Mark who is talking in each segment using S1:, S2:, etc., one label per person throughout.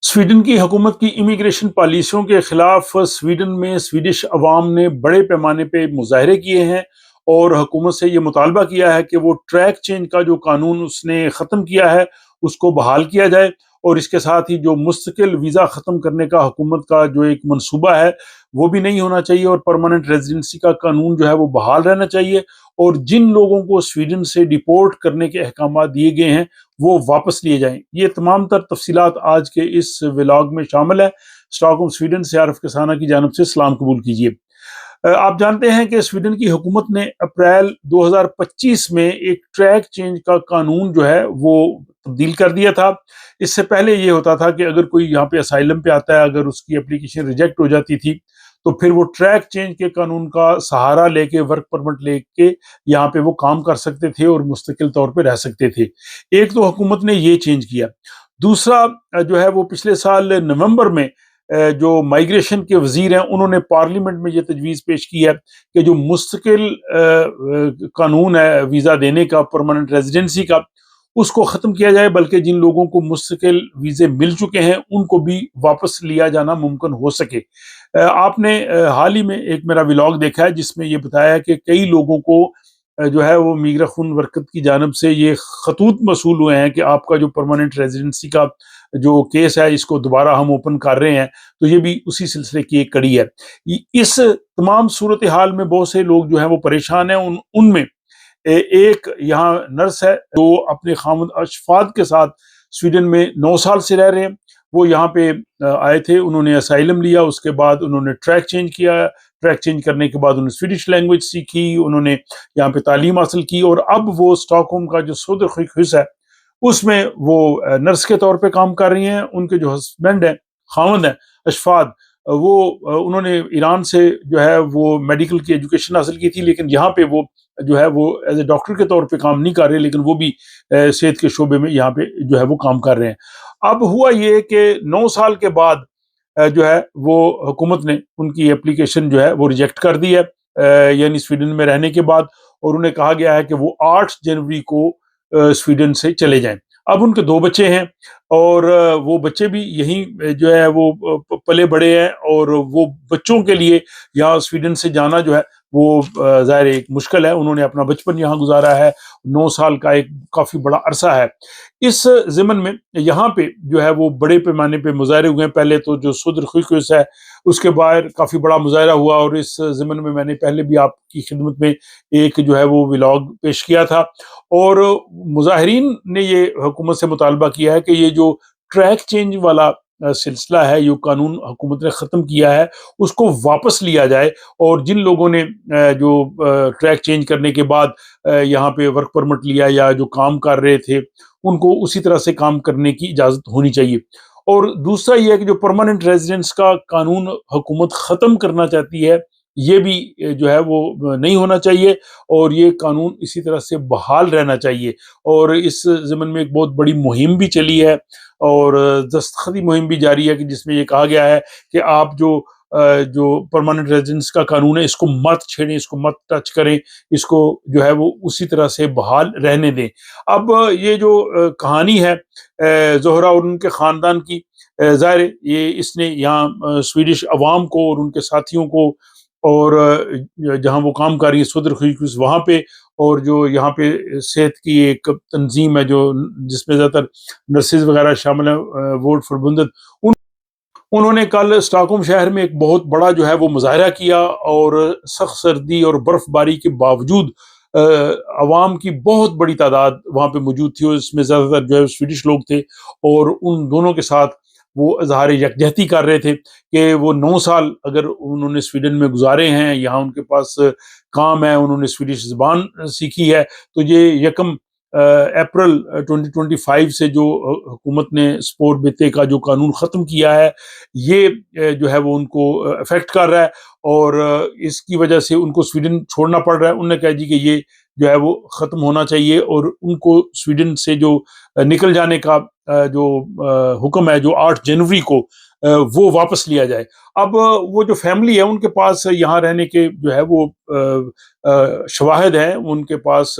S1: Sweden की हुकूमत की इमिग्रेशन पॉलिसियों के खिलाफ स्वीडन में स्वीडिश अवाम ने बड़े पैमाने पे मुजाहरे किए हैं और हुकूमत से ये मुतालबा किया है कि वो ट्रैक चेंज का जो कानून उसने ख़त्म किया है उसको बहाल किया जाए। और इसके साथ ही जो मुस्तकिल वीज़ा ख़त्म करने का हुकूमत का जो एक मंसूबा है वो भी नहीं होना चाहिए और परमानेंट रेजिडेंसी का कानून जो है वो बहाल रहना चाहिए। और जिन लोगों को स्वीडन से डिपोर्ट करने के अहकाम दिए गए हैं वो वापस लिए जाएं। ये तमाम तर तफसीलात आज के इस व्लॉग में शामिल है। स्टॉकहोम स्वीडन से आरिफ कसाना की जानब से सलाम कबूल कीजिए। आप जानते हैं कि स्वीडन की हुकूमत ने अप्रैल 2025 में एक ट्रैक चेंज का कानून जो है वो तब्दील कर दिया था। इससे पहले ये होता था कि अगर कोई यहाँ पे असाइलम पे आता है, अगर उसकी एप्लीकेशन रिजेक्ट हो जाती थी तो फिर वो ट्रैक चेंज के कानून का सहारा लेके, वर्क परमिट लेके यहाँ पे वो काम कर सकते थे और मुस्तकिल तौर पे रह सकते थे। एक तो हुकूमत ने ये चेंज किया। दूसरा जो है वो पिछले साल नवंबर में जो माइग्रेशन के वजीर हैं उन्होंने पार्लियामेंट में ये तजवीज़ पेश की है कि जो मुस्तकिल कानून है वीज़ा देने का, परमानेंट रेजिडेंसी का, उसको ख़त्म किया जाए, बल्कि जिन लोगों को मुस्तकिल वीज़े मिल चुके हैं उनको भी वापस लिया जाना मुमकिन हो सके। आपने हाल ही में एक मेरा व्लॉग देखा है जिसमें ये बताया है कि कई लोगों को जो है वो मीरा खून वरकत की जानब से ये खतूत मसूल हुए हैं कि आपका जो परमानेंट रेजिडेंसी का जो केस है इसको दोबारा हम ओपन कर रहे हैं। तो ये भी उसी सिलसिले की एक कड़ी है। इस तमाम सूरत हाल में बहुत से लोग जो हैं वो परेशान हैं। उनमें एक यहाँ नर्स है जो अपने खामद अशफाद के साथ स्वीडन में 9 साल से रह रहे हैं। वो यहाँ पे आए थे, उन्होंने असाइलम लिया, उसके बाद उन्होंने ट्रैक चेंज किया। ट्रैक चेंज करने के बाद उन्होंने स्वीडिश लैंग्वेज सीखी, उन्होंने यहाँ पे तालीम हासिल की और अब वो स्टॉकहोम का जो सुदरखुश है उसमें वो नर्स के तौर पे काम कर रही हैं। उनके जो हस्बैंड हैं, खामद हैं अशफाद, वो उन्होंने ईरान से जो है वो मेडिकल की एजुकेशन हासिल की थी, लेकिन यहाँ पे वो जो है वो एज ए डॉक्टर के तौर पे काम नहीं कर रहे, लेकिन वो भी सेहत के शोबे में यहाँ पे जो है वो काम कर रहे हैं। अब हुआ ये कि 9 साल के बाद जो है वो हुकूमत ने उनकी एप्लीकेशन जो है वो रिजेक्ट कर दी है, यानी स्वीडन में रहने के बाद। और उन्हें कहा गया है कि वो 8 जनवरी को स्वीडन से चले जाएं। अब उनके 2 बच्चे हैं और वो बच्चे भी यहीं जो है वो पले बड़े हैं और वो बच्चों के लिए यहाँ स्वीडन से जाना जो है वो ज़ाहिर एक मुश्किल है। उन्होंने अपना बचपन यहाँ गुजारा है, 9 साल का एक काफ़ी बड़ा अरसा है। इस ज़िमन में यहाँ पे जो है वो बड़े पैमाने पे मुज़ाहरे हुए हैं। पहले तो जो सुदर खुश है उसके बाहर काफ़ी बड़ा मुज़ाहरा हुआ और इस ज़िमन में मैंने पहले भी आपकी खिदमत में एक जो है वो व्लॉग पेश किया था। और मुज़ाहिरीन ने ये हुकूमत से मुतालबा किया है कि ये जो ट्रैक चेंज वाला सिलसिला है, ये कानून हुकूमत ने ख़त्म किया है, उसको वापस लिया जाए। और जिन लोगों ने जो ट्रैक चेंज करने के बाद यहाँ पे वर्क परमिट लिया या जो काम कर रहे थे, उनको उसी तरह से काम करने की इजाज़त होनी चाहिए। और दूसरा ये है कि जो परमानेंट रेजिडेंस का कानून हुकूमत ख़त्म करना चाहती है, ये भी जो है वो नहीं होना चाहिए और ये कानून इसी तरह से बहाल रहना चाहिए। और इस ज़िमन में एक बहुत बड़ी मुहिम भी चली है और दस्तखती मुहिम भी जारी है कि जिसमें ये कहा गया है कि आप जो परमानेंट रेजिडेंस का कानून है इसको मत छेड़ें, इसको मत टच करें, इसको जो है वो उसी तरह से बहाल रहने दें। अब ये जो कहानी है ज़ोहरा और उनके ख़ानदान की, ज़ाहिर है ये इसने यहाँ स्वीडिश अवाम को और उनके साथियों को और जहाँ वो काम कर रही है सुदर खुश वहाँ पे, और जो यहाँ पे सेहत की एक तंजीम है जो जिसमें ज़्यादातर नर्सेज वगैरह शामिल हैं, वोट फॉर उन्होंने कल स्टॉकहोम शहर में एक बहुत बड़ा जो है वो मुजाहरा किया और सख्त सर्दी और बर्फबारी के बावजूद अवाम की बहुत बड़ी तादाद वहाँ पे मौजूद थी और इसमें ज़्यादातर जो है स्वीडिश लोग थे। और उन दोनों के साथ वो इजहार यकजहती कर रहे थे कि वो 9 साल अगर उन्होंने स्वीडन में गुजारे हैं, यहाँ उनके पास काम है, उन्होंने स्वीडिश ज़बान सीखी है, तो ये यकम अप्रैल 2025 से जो हुकूमत ने स्पोर्ट बेते का जो कानून ख़त्म किया है, ये जो है वो उनको अफेक्ट कर रहा है और इसकी वजह से उनको स्वीडन छोड़ना पड़ रहा है। उन्होंने कहा जी कि ये जो है वो ख़त्म होना चाहिए और उनको स्वीडन से जो निकल जाने का जो हुक्म है जो 8 जनवरी को वो वापस लिया जाए। अब वो जो फैमिली है उनके पास यहाँ रहने के जो है वो शवाहिद हैं, उनके पास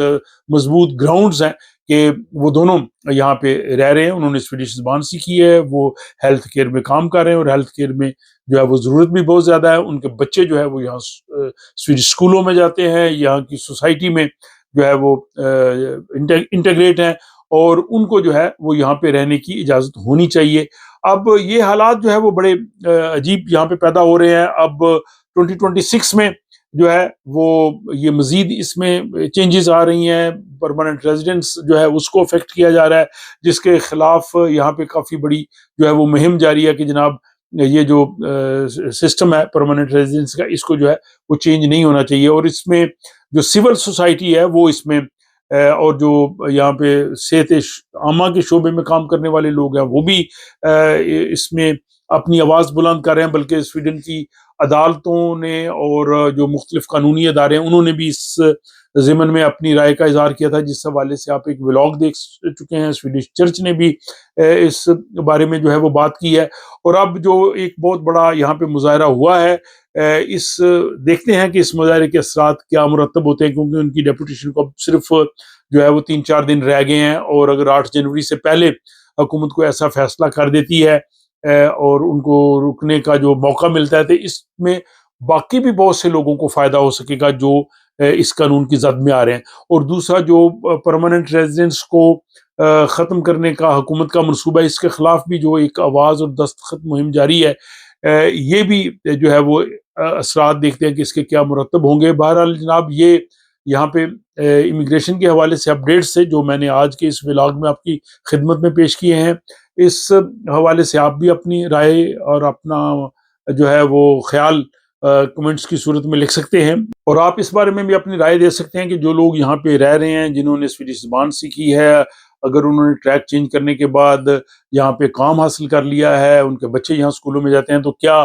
S1: मजबूत ग्राउंड्स हैं کہ وہ دونوں یہاں پہ رہ رہے ہیں، انہوں نے سویڈش زبان سیکھی ہے، وہ ہیلتھ کیئر میں کام کر رہے ہیں، اور ہیلتھ کیئر میں جو ہے وہ ضرورت بھی بہت زیادہ ہے. ان کے بچے جو ہے وہ یہاں سویڈش اسکولوں میں جاتے ہیں، یہاں کی سوسائٹی میں جو ہے وہ انٹیگریٹ ہیں، اور ان کو جو ہے وہ یہاں پہ رہنے کی اجازت ہونی چاہیے. اب یہ حالات جو ہے وہ بڑے عجیب یہاں پہ پیدا ہو رہے ہیں. اب 2026 میں جو ہے وہ یہ مزید اس میں چینجز آ رہی ہیں. پرماننٹ ریزیڈنس جو ہے اس کو افیکٹ کیا جا رہا ہے، جس کے خلاف یہاں پہ کافی بڑی جو ہے وہ مہم جاری ہے کہ جناب یہ جو سسٹم ہے پرماننٹ ریزیڈنس کا، اس کو جو ہے وہ چینج نہیں ہونا چاہیے. اور اس میں جو سول سوسائٹی ہے وہ اس میں اور جو یہاں پہ صحت عامہ کے شعبے میں کام کرنے والے لوگ ہیں وہ بھی اس میں اپنی آواز بلند کر رہے ہیں. بلکہ سویڈن کی عدالتوں نے اور جو مختلف قانونی ادارے ہیں انہوں نے بھی اس ضمن میں اپنی رائے کا اظہار کیا تھا، جس حوالے سے آپ ایک ولاگ دیکھ چکے ہیں. سویڈش چرچ نے بھی اس بارے میں جو ہے وہ بات کی ہے. اور اب جو ایک بہت بڑا یہاں پہ مظاہرہ ہوا ہے، دیکھتے ہیں کہ اس مظاہرے کے اثرات کیا مرتب ہوتے ہیں، کیونکہ ان کی ڈیپوٹیشن کو اب صرف جو ہے وہ 3-4 دن رہ گئے ہیں. اور اگر 8 جنوری سے پہلے حکومت کو ایسا فیصلہ کر دیتی ہے اور ان کو رکنے کا جو موقع ملتا ہے، تو اس میں باقی بھی بہت سے لوگوں کو فائدہ ہو سکے گا جو اس قانون کی زد میں آ رہے ہیں. اور دوسرا جو پرماننٹ ریزیڈنس کو ختم کرنے کا حکومت کا منصوبہ ہے، اس کے خلاف بھی جو ایک آواز اور دستخط مہم جاری ہے، یہ بھی جو ہے وہ اثرات دیکھتے ہیں کہ اس کے کیا مرتب ہوں گے. بہرحال جناب، یہ یہاں پہ امیگریشن کے حوالے سے اپڈیٹس سے جو میں نے آج کے اس ولاگ میں آپ کی خدمت میں پیش کیے ہیں. اس حوالے سے آپ بھی اپنی رائے اور اپنا جو ہے وہ خیال کمنٹس کی صورت میں لکھ سکتے ہیں. اور آپ اس بارے میں بھی اپنی رائے دے سکتے ہیں کہ جو لوگ یہاں پہ رہ رہے ہیں، جنہوں نے سویڈش زبان سیکھی ہے، اگر انہوں نے ٹریک چینج کرنے کے بعد یہاں پہ کام حاصل کر لیا ہے، ان کے بچے یہاں اسکولوں میں جاتے ہیں، تو کیا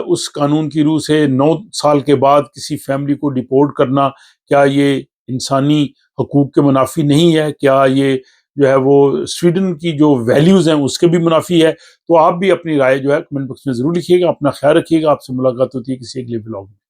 S1: اس قانون کی روح سے 9 سال کے بعد کسی فیملی کو ڈیپورٹ کرنا، کیا یہ انسانی حقوق کے منافی نہیں ہے؟ کیا یہ جو ہے وہ سویڈن کی جو ویلیوز ہیں اس کے بھی منافی ہے؟ تو آپ بھی اپنی رائے جو ہے کمنٹ باکس میں ضرور لکھیے گا. اپنا خیال رکھیے گا. آپ سے ملاقات ہوتی ہے کسی اگلے ولاگ میں.